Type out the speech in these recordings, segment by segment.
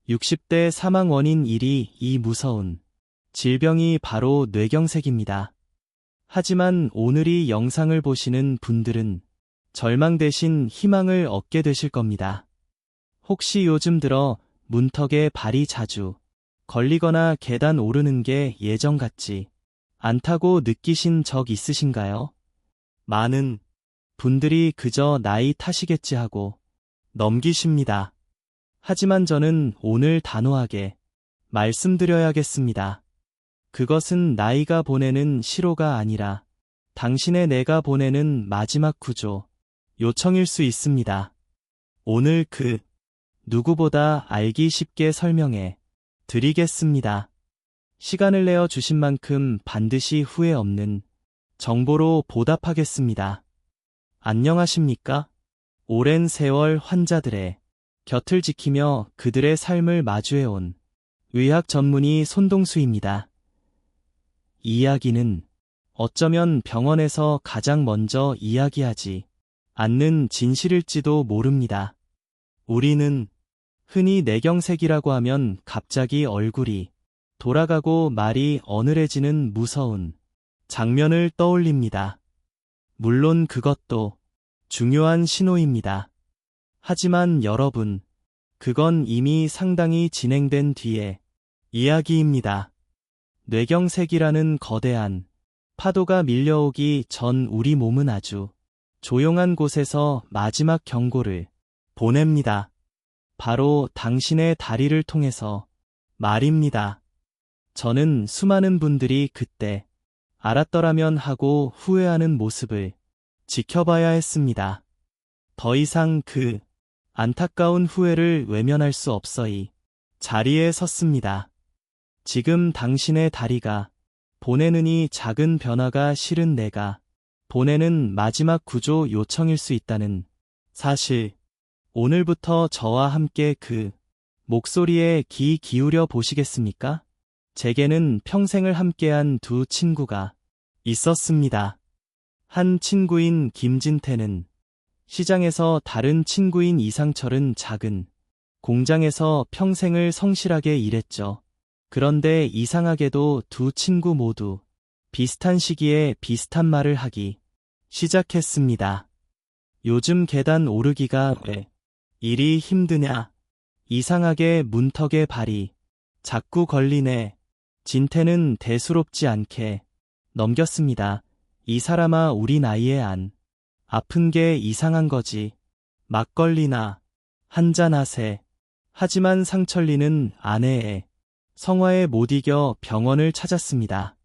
60대 사망 원인 1위 이 무서운 질병이 바로 뇌경색입니다. 하지만 오늘 이 영상을 보시는 분들은 절망 대신 희망을 얻게 되실 겁니다. 혹시 요즘 들어 문턱에 발이 자주 걸리거나 계단 오르는 게 예전 같지 않다고 느끼신 적 있으신가요? 많은 분들이 그저 나이 탓이겠지 하고 넘기십니다. 하지만 저는 오늘 단호하게 말씀드려야겠습니다. 그것은 나이가 보내는 시로가 아니라 당신의 뇌가 보내는 마지막 구조 요청일 수 있습니다. 오늘 그 누구보다 알기 쉽게 설명해 드리겠습니다. 시간을 내어 주신 만큼 반드시 후회 없는 정보로 보답하겠습니다. 안녕하십니까? 오랜 세월 환자들의 곁을 지키며 그들의 삶을 마주해온 의학 전문의 손동수입니다. 이 이야기는 어쩌면 병원에서 가장 먼저 이야기하지 않는 진실일지도 모릅니다. 우리는 흔히 뇌경색이라고 하면 갑자기 얼굴이 돌아가고 말이 어눌해지는 무서운 장면을 떠올립니다. 물론 그것도 중요한 신호입니다. 하지만 여러분, 그건 이미 상당히 진행된 뒤의 이야기입니다. 뇌경색이라는 거대한 파도가 밀려오기 전 우리 몸은 아주 조용한 곳에서 마지막 경고를 보냅니다. 바로 당신의 다리를 통해서 말입니다. 저는 수많은 분들이 그때 알았더라면 하고 후회하는 모습을 지켜봐야 했습니다. 더 이상 그 안타까운 후회를 외면할 수 없어이 자리에 섰습니다. 지금 당신의 다리가 보내는 이 작은 변화가 실은 내가 보내는 마지막 구조 요청일 수 있다는 사실, 오늘부터 저와 함께 그 목소리에 귀 기울여 보시겠습니까? 제게는 평생을 함께한 두 친구가 있었습니다. 한 친구인 김진태는 시장에서, 다른 친구인 이상철은 작은 공장에서 평생을 성실하게 일했죠. 그런데 이상하게도 두 친구 모두 비슷한 시기에 비슷한 말을 하기 시작했습니다. 요즘 계단 오르기가 왜 이리 힘드냐? 이상하게 문턱에 발이 자꾸 걸리네. 진태는 대수롭지 않게 넘겼습니다. 이 사람아, 우리 나이에 안 아픈 게 이상한 거지. 막걸리나 한잔하세. 하지만 상철리는 아내의 성화에 못 이겨 병원을 찾았습니다.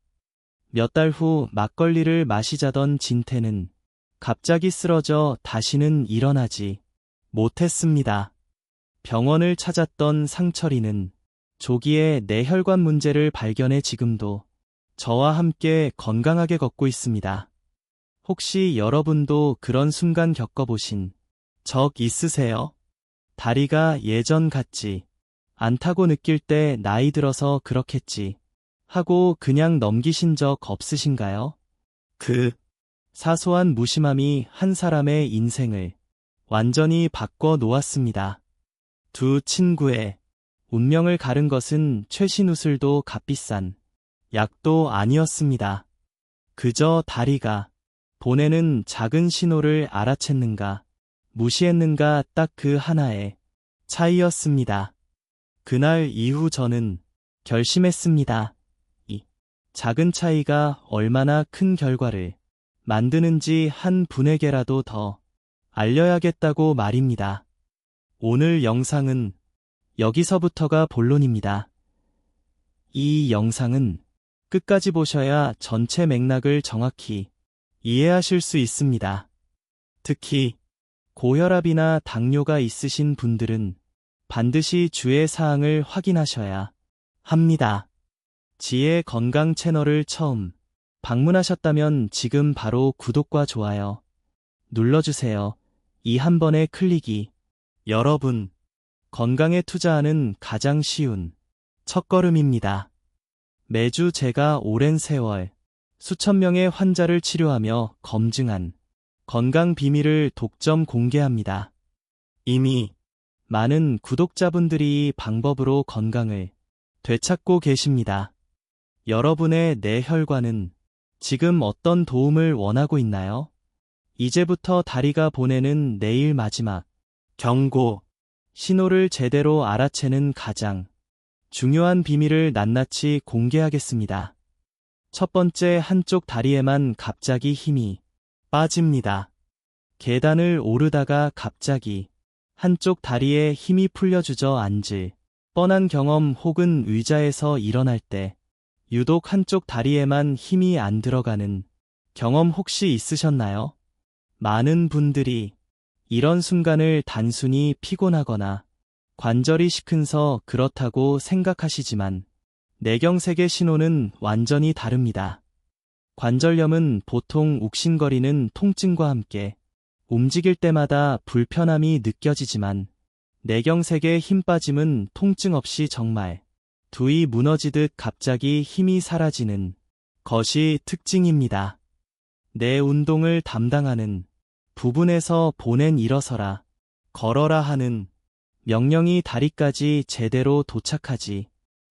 몇 달 후 막걸리를 마시자던 진태는 갑자기 쓰러져 다시는 일어나지 못했습니다. 병원을 찾았던 상철이는 조기에 뇌혈관 문제를 발견해 지금도 저와 함께 건강하게 걷고 있습니다. 혹시 여러분도 그런 순간 겪어보신 적 있으세요? 다리가 예전 같지 않다고 느낄 때 나이 들어서 그렇겠지 하고 그냥 넘기신 적 없으신가요? 그 사소한 무심함이 한 사람의 인생을 완전히 바꿔 놓았습니다. 두 친구의 운명을 가른 것은 최신우술도 값비싼 약도 아니었습니다. 그저 다리가 보내는 작은 신호를 알아챘는가, 무시했는가, 딱 그 하나의 차이였습니다. 그날 이후 저는 결심했습니다. 이 작은 차이가 얼마나 큰 결과를 만드는지 한 분에게라도 더 알려야겠다고 말입니다. 오늘 영상은 여기서부터가 본론입니다. 이 영상은 끝까지 보셔야 전체 맥락을 정확히 이해하실 수 있습니다. 특히 고혈압이나 당뇨가 있으신 분들은 반드시 주의 사항을 확인하셔야 합니다. 지혜 건강 채널을 처음 방문하셨다면 지금 바로 구독과 좋아요 눌러주세요. 이 한 번의 클릭이 여러분 건강에 투자하는 가장 쉬운 첫걸음입니다. 매주 제가 오랜 세월 수천 명의 환자를 치료하며 검증한 건강 비밀을 독점 공개합니다. 이미 많은 구독자분들이 이 방법으로 건강을 되찾고 계십니다. 여러분의 뇌혈관은 지금 어떤 도움을 원하고 있나요? 이제부터 다리가 보내는 내일 마지막 경고, 신호를 제대로 알아채는 가장 중요한 비밀을 낱낱이 공개하겠습니다. 첫 번째, 한쪽 다리에만 갑자기 힘이 빠집니다. 계단을 오르다가 갑자기 한쪽 다리에 힘이 풀려 주저앉을 뻔한 경험, 혹은 의자에서 일어날 때 유독 한쪽 다리에만 힘이 안 들어가는 경험 혹시 있으셨나요? 많은 분들이 이런 순간을 단순히 피곤하거나 관절이 시큰서 그렇다고 생각하시지만 뇌경색의 신호는 완전히 다릅니다. 관절염은 보통 욱신거리는 통증과 함께 움직일 때마다 불편함이 느껴지지만, 뇌경색의 힘 빠짐은 통증 없이 정말 두이 무너지듯 갑자기 힘이 사라지는 것이 특징입니다. 뇌 운동을 담당하는 부분에서 보낸 일어서라, 걸어라 하는 명령이 다리까지 제대로 도착하지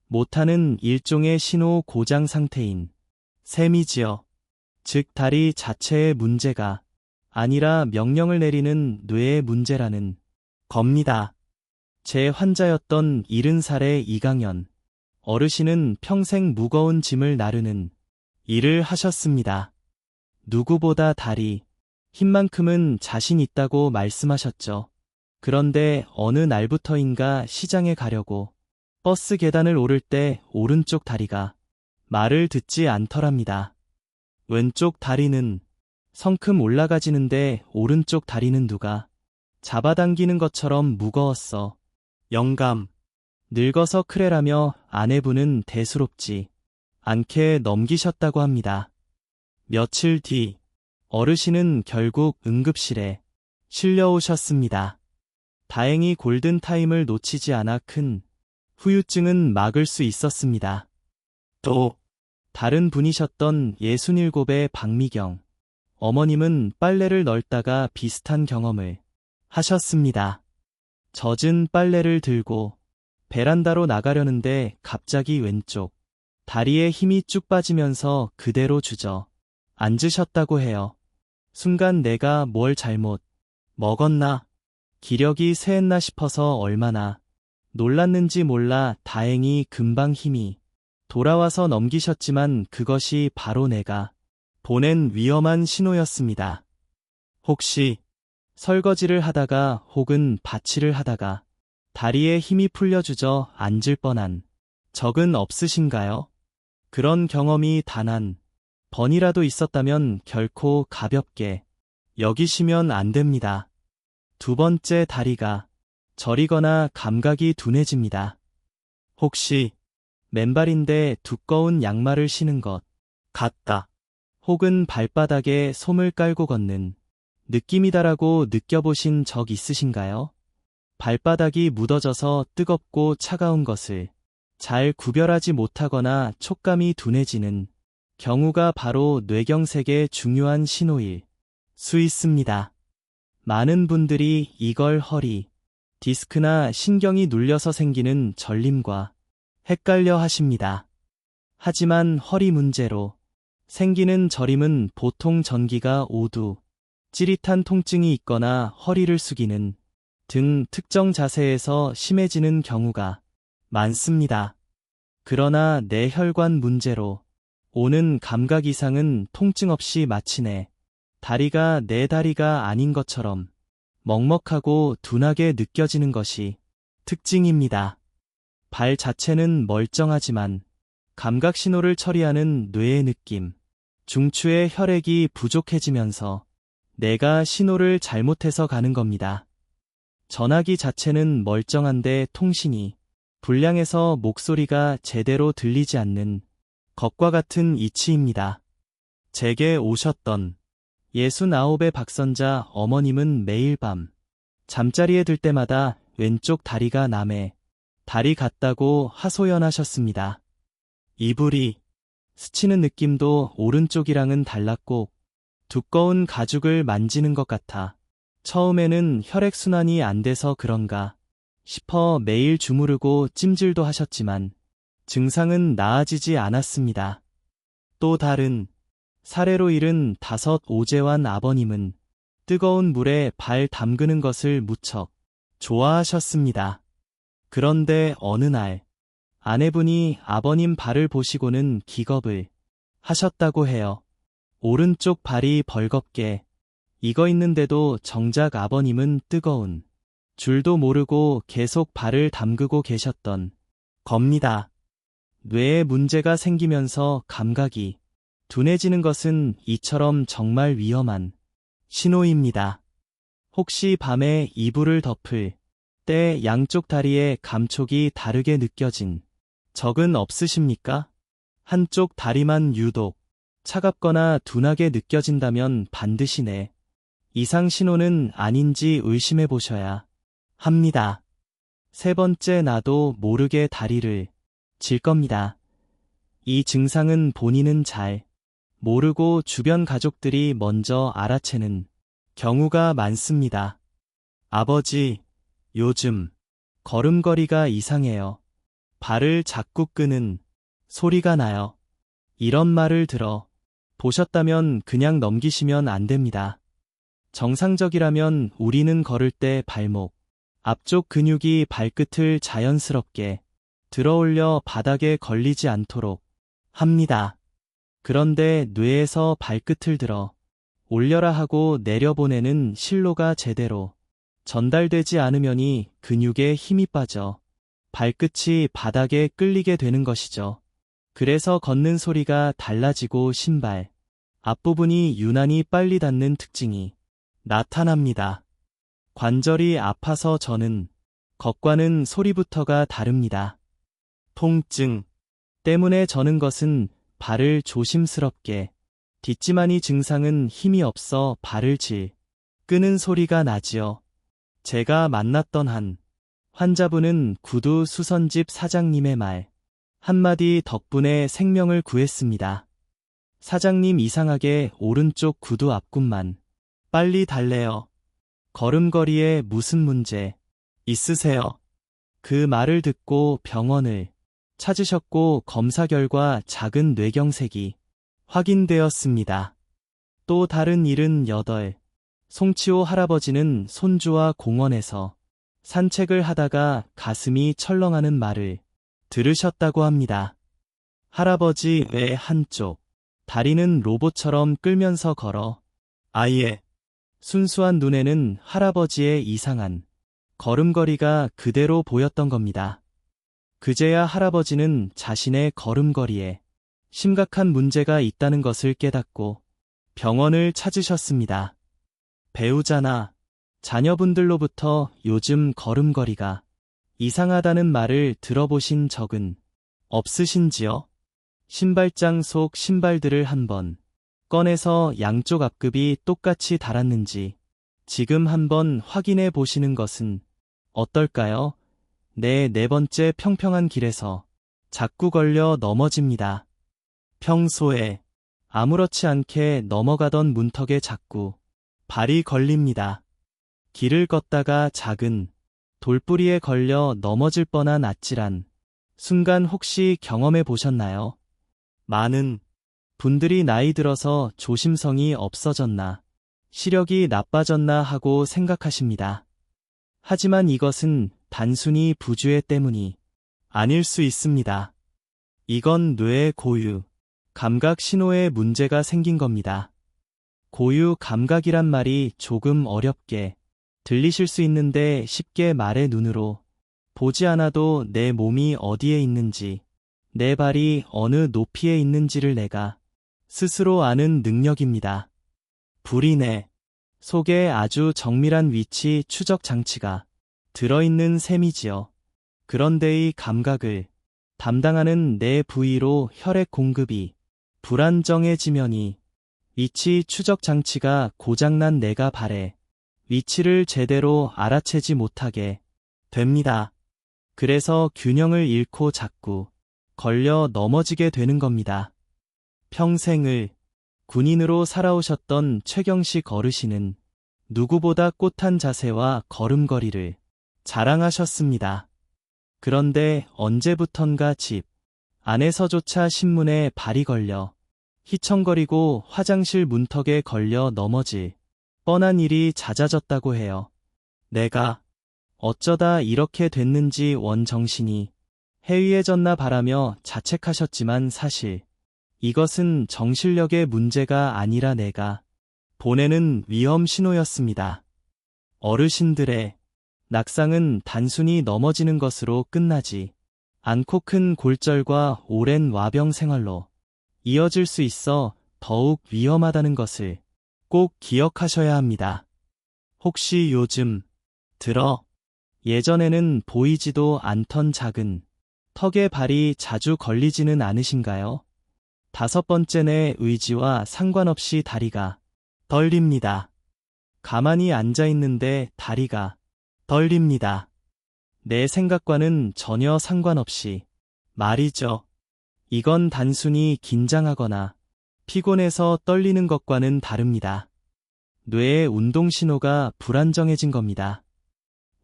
못하는 일종의 신호 고장 상태인 셈이지요. 즉, 다리 자체의 문제가 아니라 명령을 내리는 뇌의 문제라는 겁니다. 제 환자였던 70살의 이강현 어르신은 평생 무거운 짐을 나르는 일을 하셨습니다. 누구보다 다리 힘만큼은 자신 있다고 말씀하셨죠. 그런데 어느 날부터인가 시장에 가려고 버스 계단을 오를 때 오른쪽 다리가 말을 듣지 않더랍니다. 왼쪽 다리는 성큼 올라가지는데 오른쪽 다리는 누가 잡아당기는 것처럼 무거웠어. 영감. 늙어서 그래라며 아내분은 대수롭지 않게 넘기셨다고 합니다. 며칠 뒤 어르신은 결국 응급실에 실려오셨습니다. 다행히 골든타임을 놓치지 않아 큰 후유증은 막을 수 있었습니다. 또 다른 분이셨던 67의 박미경 어머님은 빨래를 널다가 비슷한 경험을 하셨습니다. 젖은 빨래를 들고 베란다로 나가려는데 갑자기 왼쪽 다리에 힘이 쭉 빠지면서 그대로 주저 앉으셨다고 해요. 순간 내가 뭘 잘못 먹었나, 기력이 쇠했나 싶어서 얼마나 놀랐는지 몰라 다행히 금방 힘이 돌아와서 넘기셨지만, 그것이 바로 내가 보낸 위험한 신호였습니다. 혹시 설거지를 하다가 혹은 밭일을 하다가 다리에 힘이 풀려 주저 앉을 뻔한 적은 없으신가요? 그런 경험이 단 한 번이라도 있었다면 결코 가볍게 여기시면 안 됩니다. 두 번째, 다리가 저리거나 감각이 둔해집니다. 혹시 맨발인데 두꺼운 양말을 신은 것 같다, 혹은 발바닥에 솜을 깔고 걷는 느낌이다라고 느껴보신 적 있으신가요? 발바닥이 묻어져서 뜨겁고 차가운 것을 잘 구별하지 못하거나 촉감이 둔해지는 경우가 바로 뇌경색의 중요한 신호일 수 있습니다. 많은 분들이 이걸 허리 디스크나 신경이 눌려서 생기는 저림과 헷갈려 하십니다. 하지만 허리 문제로 생기는 저림은 보통 전기가 오두, 찌릿한 통증이 있거나 허리를 숙이는 등 특정 자세에서 심해지는 경우가 많습니다. 그러나 뇌혈관 문제로 오는 감각 이상은 통증 없이 마치 내 다리가 내 다리가 아닌 것처럼 먹먹하고 둔하게 느껴지는 것이 특징입니다. 발 자체는 멀쩡하지만 감각 신호를 처리하는 뇌의 느낌, 중추의 혈액이 부족해지면서 내가 신호를 잘못해서 가는 겁니다. 전화기 자체는 멀쩡한데 통신이 불량해서 목소리가 제대로 들리지 않는 것과 같은 이치입니다. 제게 오셨던 69의 박선자 어머님은 매일 밤 잠자리에 들 때마다 왼쪽 다리가 남의 다리 같다고 하소연하셨습니다. 이불이 스치는 느낌도 오른쪽이랑은 달랐고 두꺼운 가죽을 만지는 것 같아 처음에는 혈액순환이 안 돼서 그런가 싶어 매일 주무르고 찜질도 하셨지만 증상은 나아지지 않았습니다. 또 다른 사례로 잃은 5오재환 아버님은 뜨거운 물에 발 담그는 것을 무척 좋아하셨습니다. 그런데 어느 날 아내분이 아버님 발을 보시고는 기겁을 하셨다고 해요. 오른쪽 발이 벌겋게 익어 있는데도 정작 아버님은 뜨거운 줄도 모르고 계속 발을 담그고 계셨던 겁니다. 뇌에 문제가 생기면서 감각이 둔해지는 것은 이처럼 정말 위험한 신호입니다. 혹시 밤에 이불을 덮을 때 양쪽 다리의 감촉이 다르게 느껴진 적은 없으십니까? 한쪽 다리만 유독 차갑거나 둔하게 느껴진다면 반드시 내 이상 신호는 아닌지 의심해 보셔야 합니다. 세 번째, 나도 모르게 다리를 질 겁니다. 이 증상은 본인은 잘 모르고 주변 가족들이 먼저 알아채는 경우가 많습니다. 아버지, 요즘 걸음걸이가 이상해요. 발을 자꾸 끄는 소리가 나요. 이런 말을 들어 보셨다면 그냥 넘기시면 안 됩니다. 정상적이라면 우리는 걸을 때 발목 앞쪽 근육이 발끝을 자연스럽게 들어올려 바닥에 걸리지 않도록 합니다. 그런데 뇌에서 발끝을 들어 올려라 하고 내려보내는 신호가 제대로 전달되지 않으면이 근육에 힘이 빠져 발끝이 바닥에 끌리게 되는 것이죠. 그래서 걷는 소리가 달라지고 신발 앞부분이 유난히 빨리 닿는 특징이 나타납니다. 관절이 아파서 저는 것과는 소리부터가 다릅니다. 통증 때문에 저는 것은 발을 조심스럽게 딛지만이 증상은 힘이 없어 발을 끄는 소리가 나지요. 제가 만났던 한 환자분은 구두 수선집 사장님의 말 한마디 덕분에 생명을 구했습니다. 사장님, 이상하게 오른쪽 구두 앞굽만 빨리 달래요. 걸음걸이에 무슨 문제 있으세요? 그 말을 듣고 병원을 찾으셨고 검사 결과 작은 뇌경색이 확인되었습니다. 또 다른 78, 송치호 할아버지는 손주와 공원에서 산책을 하다가 가슴이 철렁하는 말을 들으셨다고 합니다. 할아버지 왜 한쪽 다리는 로봇처럼 끌면서 걸어? 아이의 순수한 눈에는 할아버지의 이상한 걸음걸이가 그대로 보였던 겁니다. 그제야 할아버지는 자신의 걸음걸이에 심각한 문제가 있다는 것을 깨닫고 병원을 찾으셨습니다. 배우자나 자녀분들로부터 요즘 걸음걸이가 이상하다는 말을 들어보신 적은 없으신지요? 신발장 속 신발들을 한번 꺼내서 양쪽 앞급이 똑같이 달았는지 지금 한번 확인해 보시는 것은 어떨까요? 네 번째, 평평한 길에서 자꾸 걸려 넘어집니다. 평소에 아무렇지 않게 넘어가던 문턱에 자꾸 발이 걸립니다. 길을 걷다가 작은 돌뿌리에 걸려 넘어질 뻔한 아찔한 순간 혹시 경험해 보셨나요? 많은 분들이 나이 들어서 조심성이 없어졌나, 시력이 나빠졌나 하고 생각하십니다. 하지만 이것은 단순히 부주의 때문이 아닐 수 있습니다. 이건 뇌의 고유 감각 신호에 문제가 생긴 겁니다. 고유 감각이란 말이 조금 어렵게 들리실 수 있는데 쉽게 말해 눈으로 보지 않아도 내 몸이 어디에 있는지, 내 발이 어느 높이에 있는지를 내가 스스로 아는 능력입니다. 불이 내 속에 아주 정밀한 위치 추적 장치가 들어있는 셈이지요. 그런데 이 감각을 담당하는 내 부위로 혈액 공급이 불안정해지면이 위치 추적 장치가 고장난 내가 발의 위치를 제대로 알아채지 못하게 됩니다. 그래서 균형을 잃고 자꾸 걸려 넘어지게 되는 겁니다. 평생을 군인으로 살아오셨던 최경식 어르신은 누구보다 꼿한 자세와 걸음걸이를 자랑하셨습니다. 그런데 언제부턴가 집 안에서조차 신문에 발이 걸려 휘청거리고 화장실 문턱에 걸려 넘어질 뻔한 일이 잦아졌다고 해요. 내가 어쩌다 이렇게 됐는지 원 정신이 해이해졌나 바라며 자책하셨지만 사실 이것은 정신력의 문제가 아니라 내가 보내는 위험 신호였습니다. 어르신들의 낙상은 단순히 넘어지는 것으로 끝나지 않고 큰 골절과 오랜 와병 생활로 이어질 수 있어 더욱 위험하다는 것을 꼭 기억하셔야 합니다. 혹시 요즘 들어 예전에는 보이지도 않던 작은 턱에 발이 자주 걸리지는 않으신가요? 5번째, 내 의지와 상관없이 다리가 떨립니다. 가만히 앉아 있는데 다리가 떨립니다. 내 생각과는 전혀 상관없이 말이죠. 이건 단순히 긴장하거나 피곤해서 떨리는 것과는 다릅니다. 뇌의 운동 신호가 불안정해진 겁니다.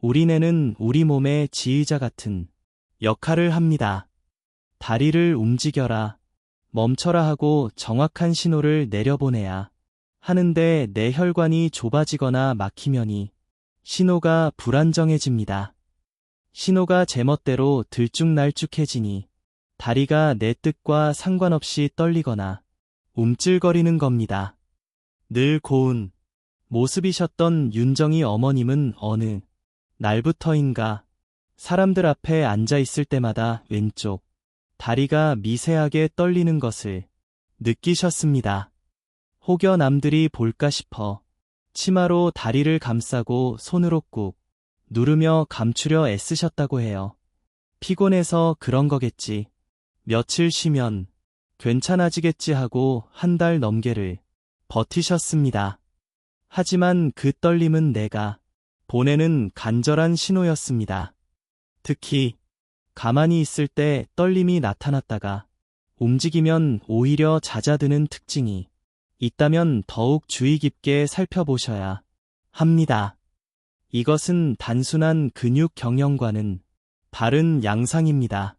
우리 뇌는 우리 몸의 지휘자 같은 역할을 합니다. 다리를 움직여라, 멈춰라 하고 정확한 신호를 내려보내야 하는데 내 혈관이 좁아지거나 막히면이 신호가 불안정해집니다. 신호가 제멋대로 들쭉날쭉해지니 다리가 내 뜻과 상관없이 떨리거나 움찔거리는 겁니다. 늘 고운 모습이셨던 윤정이 어머님은 어느 날부터인가 사람들 앞에 앉아 있을 때마다 왼쪽 다리가 미세하게 떨리는 것을 느끼셨습니다. 혹여 남들이 볼까 싶어 치마로 다리를 감싸고 손으로 꾹 누르며 감추려 애쓰셨다고 해요. 피곤해서 그런 거겠지. 며칠 쉬면 괜찮아지겠지 하고 한 달 넘게를 버티셨습니다. 하지만 그 떨림은 내가 보내는 간절한 신호였습니다. 특히 가만히 있을 때 떨림이 나타났다가 움직이면 오히려 잦아드는 특징이 있다면 더욱 주의 깊게 살펴보셔야 합니다. 이것은 단순한 근육 경영과는 다른 양상입니다.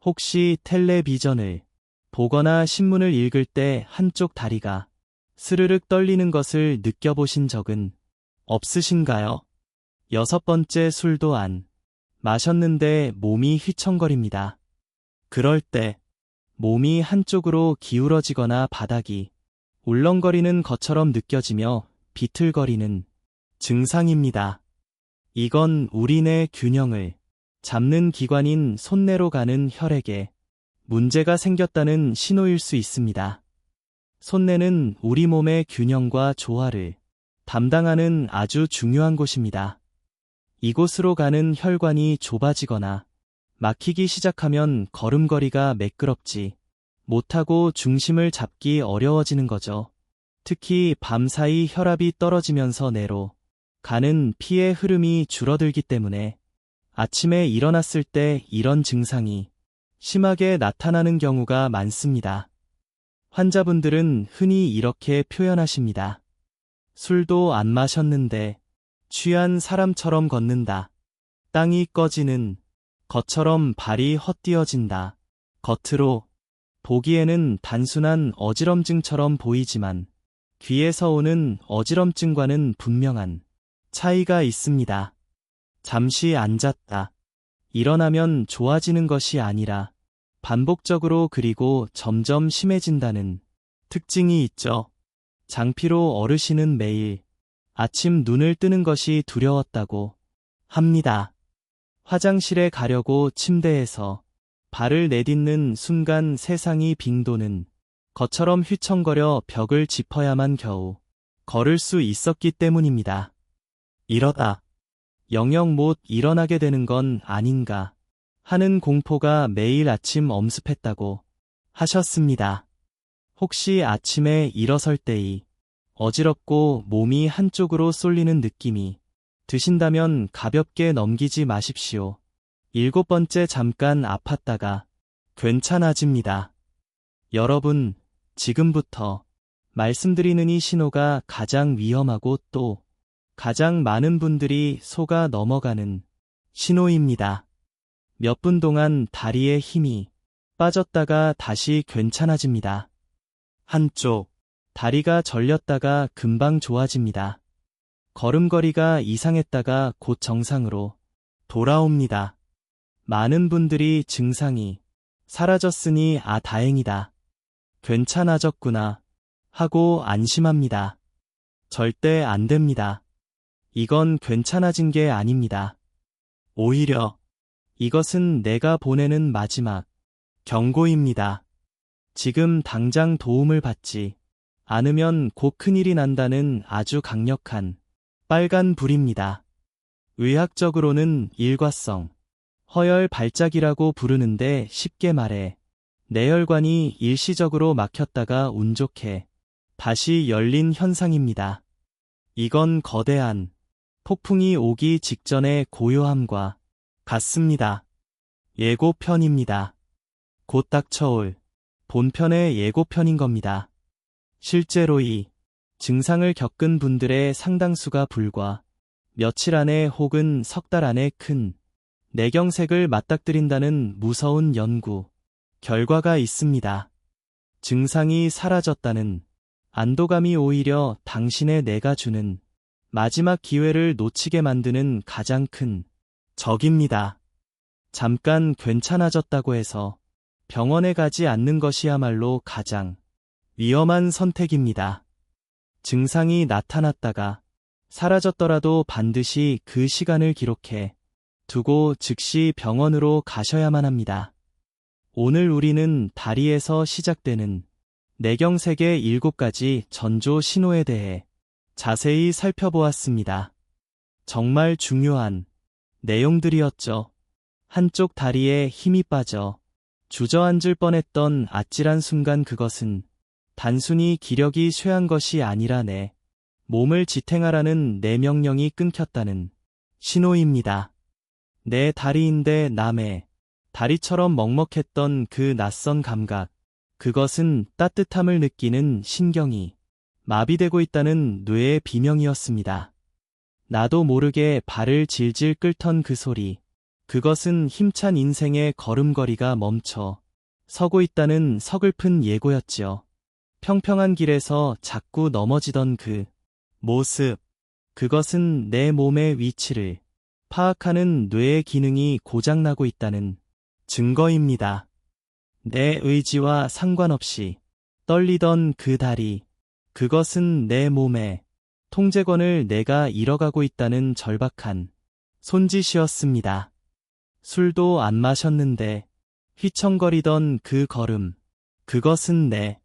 혹시 텔레비전을 보거나 신문을 읽을 때 한쪽 다리가 스르륵 떨리는 것을 느껴보신 적은 없으신가요? 6번째, 술도 안 마셨는데 몸이 휘청거립니다. 그럴 때 몸이 한쪽으로 기울어지거나 바닥이 울렁거리는 것처럼 느껴지며 비틀거리는 증상입니다. 이건 우리 뇌 균형을 잡는 기관인 손뇌로 가는 혈액에 문제가 생겼다는 신호일 수 있습니다. 손뇌는 우리 몸의 균형과 조화를 담당하는 아주 중요한 곳입니다. 이곳으로 가는 혈관이 좁아지거나 막히기 시작하면 걸음걸이가 매끄럽지 못하고 중심을 잡기 어려워지는 거죠. 특히 밤사이 혈압이 떨어지면서 뇌로 가는 피의 흐름이 줄어들기 때문에 아침에 일어났을 때 이런 증상이 심하게 나타나는 경우가 많습니다. 환자분들은 흔히 이렇게 표현하십니다. 술도 안 마셨는데 취한 사람처럼 걷는다. 땅이 꺼지는 것처럼 발이 헛디뎌진다. 겉으로 보기에는 단순한 어지럼증처럼 보이지만 귀에서 오는 어지럼증과는 분명한 차이가 있습니다. 잠시 앉았다 일어나면 좋아지는 것이 아니라 반복적으로 그리고 점점 심해진다는 특징이 있죠. 장피로 어르신은 매일 아침 눈을 뜨는 것이 두려웠다고 합니다. 화장실에 가려고 침대에서 발을 내딛는 순간 세상이 빙 도는 것처럼 휘청거려 벽을 짚어야만 겨우 걸을 수 있었기 때문입니다. 이러다 영영 못 일어나게 되는 건 아닌가 하는 공포가 매일 아침 엄습했다고 하셨습니다. 혹시 아침에 일어설 때이 어지럽고 몸이 한쪽으로 쏠리는 느낌이 드신다면 가볍게 넘기지 마십시오. 7번째, 잠깐 아팠다가 괜찮아집니다. 여러분, 지금부터 말씀드리는 이 신호가 가장 위험하고 또 가장 많은 분들이 속아 넘어가는 신호입니다. 몇 분 동안 다리에 힘이 빠졌다가 다시 괜찮아집니다. 한쪽 다리가 절렸다가 금방 좋아집니다. 걸음걸이가 이상했다가 곧 정상으로 돌아옵니다. 많은 분들이 증상이 사라졌으니 다행이다. 괜찮아졌구나 하고 안심합니다. 절대 안 됩니다. 이건 괜찮아진 게 아닙니다. 오히려 이것은 내가 보내는 마지막 경고입니다. 지금 당장 도움을 받지 않으면 곧 큰일이 난다는 아주 강력한 빨간 불입니다. 의학적으로는 일과성 허열 발작이라고 부르는데 쉽게 말해 뇌혈관이 일시적으로 막혔다가 운 좋게 다시 열린 현상입니다. 이건 거대한 폭풍이 오기 직전의 고요함과 같습니다. 예고편입니다. 곧 닥쳐올 본편의 예고편인 겁니다. 실제로 이 증상을 겪은 분들의 상당수가 불과 며칠 안에 혹은 석 달 안에 큰 뇌경색을 맞닥뜨린다는 무서운 연구 결과가 있습니다. 증상이 사라졌다는 안도감이 오히려 당신의 뇌가 주는 마지막 기회를 놓치게 만드는 가장 큰 적입니다. 잠깐 괜찮아졌다고 해서 병원에 가지 않는 것이야말로 가장 위험한 선택입니다. 증상이 나타났다가 사라졌더라도 반드시 그 시간을 기록해 두고 즉시 병원으로 가셔야만 합니다. 오늘 우리는 다리에서 시작되는 뇌경색의 7가지 전조 신호에 대해 자세히 살펴보았습니다. 정말 중요한 내용들이었죠. 한쪽 다리에 힘이 빠져 주저앉을 뻔했던 아찔한 순간, 그것은 단순히 기력이 쇠한 것이 아니라 내 몸을 지탱하라는 내 명령이 끊겼다는 신호입니다. 내 다리인데 남의 다리처럼 먹먹했던 그 낯선 감각, 그것은 따뜻함을 느끼는 신경이 마비되고 있다는 뇌의 비명이었습니다. 나도 모르게 발을 질질 끓던 그 소리, 그것은 힘찬 인생의 걸음걸이가 멈춰 서고 있다는 서글픈 예고였지요. 평평한 길에서 자꾸 넘어지던 그 모습, 그것은 내 몸의 위치를 파악하는 뇌의 기능이 고장나고 있다는 증거입니다. 내 의지와 상관없이 떨리던 그 다리, 그것은 내 몸의 통제권을 내가 잃어가고 있다는 절박한 손짓이었습니다. 술도 안 마셨는데 휘청거리던 그 걸음, 그것은 내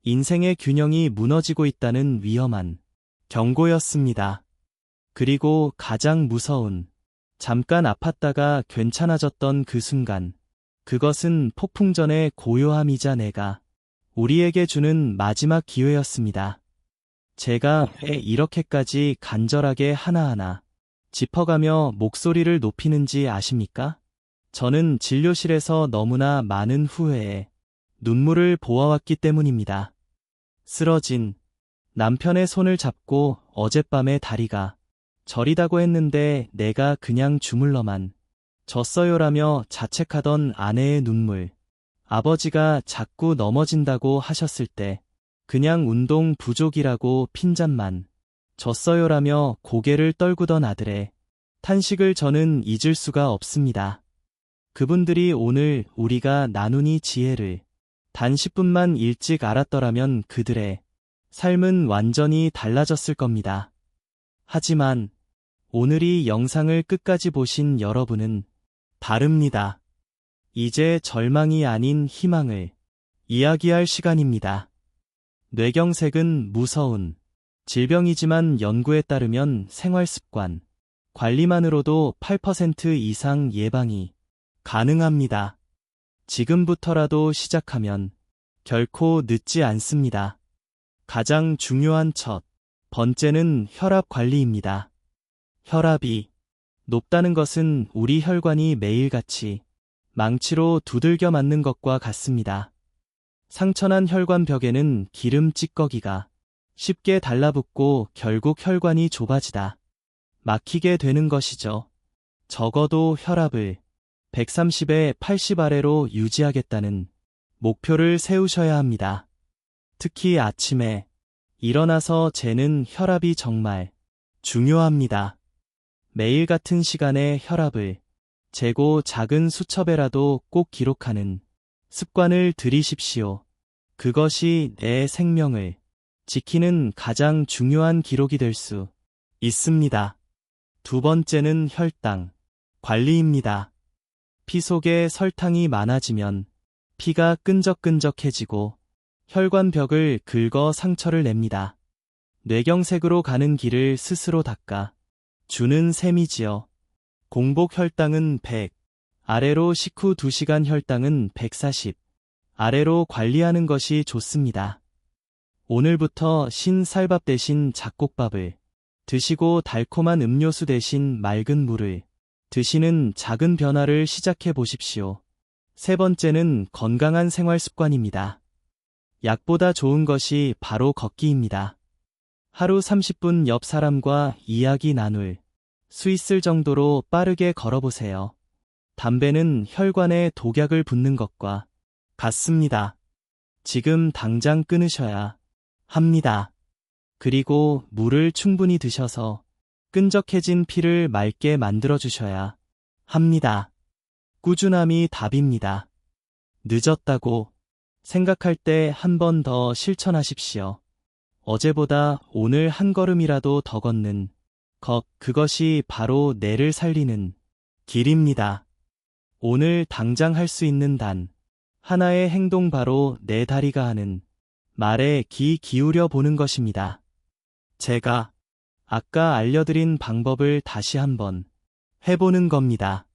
인생의 균형이 무너지고 있다는 위험한 경고였습니다. 그리고 가장 무서운, 잠깐 아팠다가 괜찮아졌던 그 순간, 그것은 폭풍전의 고요함이자 내가 우리에게 주는 마지막 기회였습니다. 제가 왜 이렇게까지 간절하게 하나하나 짚어가며 목소리를 높이는지 아십니까? 저는 진료실에서 너무나 많은 후회에 눈물을 보아왔기 때문입니다. 쓰러진 남편의 손을 잡고 어젯밤에 다리가 저리다고 했는데 내가 그냥 주물러만 졌어요라며 자책하던 아내의 눈물, 아버지가 자꾸 넘어진다고 하셨을 때 그냥 운동 부족이라고 핀잔만 졌어요라며 고개를 떨구던 아들의 탄식을 저는 잊을 수가 없습니다. 그분들이 오늘 우리가 나누니 지혜를 단 10분만 일찍 알았더라면 그들의 삶은 완전히 달라졌을 겁니다. 하지만 오늘 이 영상을 끝까지 보신 여러분은 다릅니다. 이제 절망이 아닌 희망을 이야기할 시간입니다. 뇌경색은 무서운 질병이지만 연구에 따르면 생활습관 관리만으로도 8% 이상 예방이 가능합니다. 지금부터라도 시작하면 결코 늦지 않습니다. 가장 중요한 첫 번째는 혈압 관리입니다. 혈압이 높다는 것은 우리 혈관이 매일같이 망치로 두들겨 맞는 것과 같습니다. 상처난 혈관 벽에는 기름 찌꺼기가 쉽게 달라붙고 결국 혈관이 좁아지다 막히게 되는 것이죠. 적어도 혈압을 130에 80 아래로 유지하겠다는 목표를 세우셔야 합니다. 특히 아침에 일어나서 재는 혈압이 정말 중요합니다. 매일 같은 시간에 혈압을 재고 작은 수첩에라도 꼭 기록하는 습관을 들이십시오. 그것이 내 생명을 지키는 가장 중요한 기록이 될 수 있습니다. 두 번째는 혈당 관리입니다. 피 속에 설탕이 많아지면 피가 끈적끈적해지고 혈관벽을 긁어 상처를 냅니다. 뇌경색으로 가는 길을 스스로 닦아 주는 셈이지요. 공복 혈당은 100 아래로 식후 2시간 혈당은 140 아래로 관리하는 것이 좋습니다. 오늘부터 흰쌀밥 대신 잡곡밥을 드시고 달콤한 음료수 대신 맑은 물을 드시는 작은 변화를 시작해 보십시오. 세 번째는 건강한 생활 습관입니다. 약보다 좋은 것이 바로 걷기입니다. 하루 30분 옆 사람과 이야기 나눌 수 있을 정도로 빠르게 걸어보세요. 담배는 혈관에 독약을 붓는 것과 같습니다. 지금 당장 끊으셔야 합니다. 그리고 물을 충분히 드셔서 끈적해진 피를 맑게 만들어주셔야 합니다. 꾸준함이 답입니다. 늦었다고 생각할 때 한 번 더 실천하십시오. 어제보다 오늘 한 걸음이라도 더 걷는 그것이 바로 내를 살리는 길입니다. 오늘 당장 할 수 있는 단 하나의 행동, 바로 내 다리가 하는 말에 귀 기울여 보는 것입니다. 제가 아까 알려드린 방법을 다시 한번 해보는 겁니다.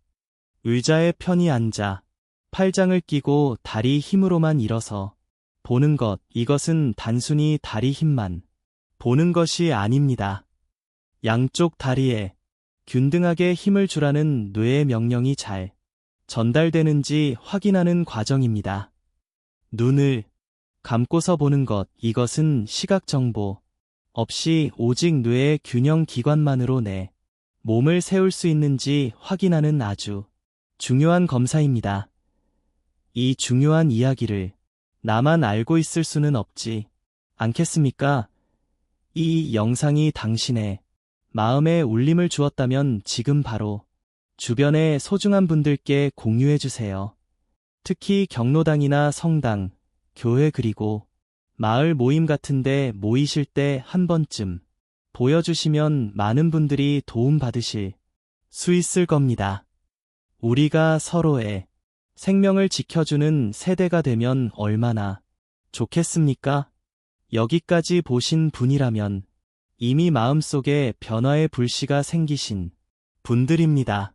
의자에 편히 앉아 팔짱을 끼고 다리 힘으로만 일어서 보는 것, 이것은 단순히 다리 힘만 보는 것이 아닙니다. 양쪽 다리에 균등하게 힘을 주라는 뇌의 명령이 잘 전달되는지 확인하는 과정입니다. 눈을 감고서 보는 것, 이것은 시각 정보 없이 오직 뇌의 균형 기관만으로 내 몸을 세울 수 있는지 확인하는 아주 중요한 검사입니다. 이 중요한 이야기를 나만 알고 있을 수는 없지 않겠습니까? 이 영상이 당신의 마음에 울림을 주었다면 지금 바로 주변의 소중한 분들께 공유해 주세요. 특히 경로당이나 성당, 교회, 그리고 마을 모임 같은데 모이실 때 한 번쯤 보여주시면 많은 분들이 도움받으실 수 있을 겁니다. 우리가 서로의 생명을 지켜주는 세대가 되면 얼마나 좋겠습니까? 여기까지 보신 분이라면 이미 마음속에 변화의 불씨가 생기신 분들입니다.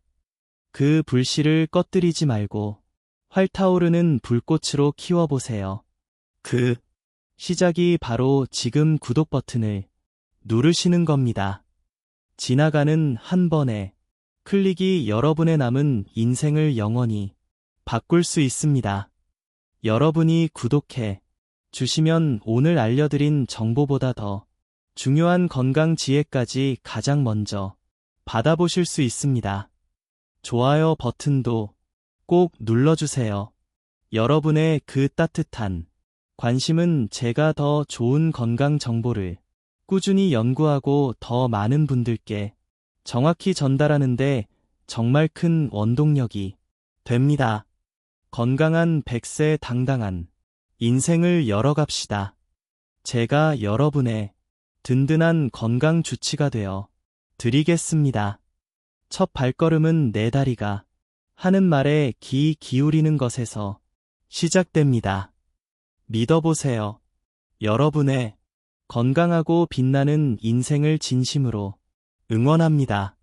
그 불씨를 꺼뜨리지 말고 활타오르는 불꽃으로 키워보세요. 그 시작이 바로 지금 구독 버튼을 누르시는 겁니다. 지나가는 한 번의 클릭이 여러분의 남은 인생을 영원히 바꿀 수 있습니다. 여러분이 구독해 주시면 오늘 알려드린 정보보다 더 중요한 건강 지혜까지 가장 먼저 받아보실 수 있습니다. 좋아요 버튼도 꼭 눌러주세요. 여러분의 그 따뜻한 관심은 제가 더 좋은 건강 정보를 꾸준히 연구하고 더 많은 분들께 정확히 전달하는데 정말 큰 원동력이 됩니다. 건강한 100세 당당한 인생을 열어갑시다. 제가 여러분의 든든한 건강 주치가 되어 드리겠습니다. 첫 발걸음은 내 다리가 하는 말에 귀 기울이는 것에서 시작됩니다. 믿어보세요. 여러분의 건강하고 빛나는 인생을 진심으로 응원합니다.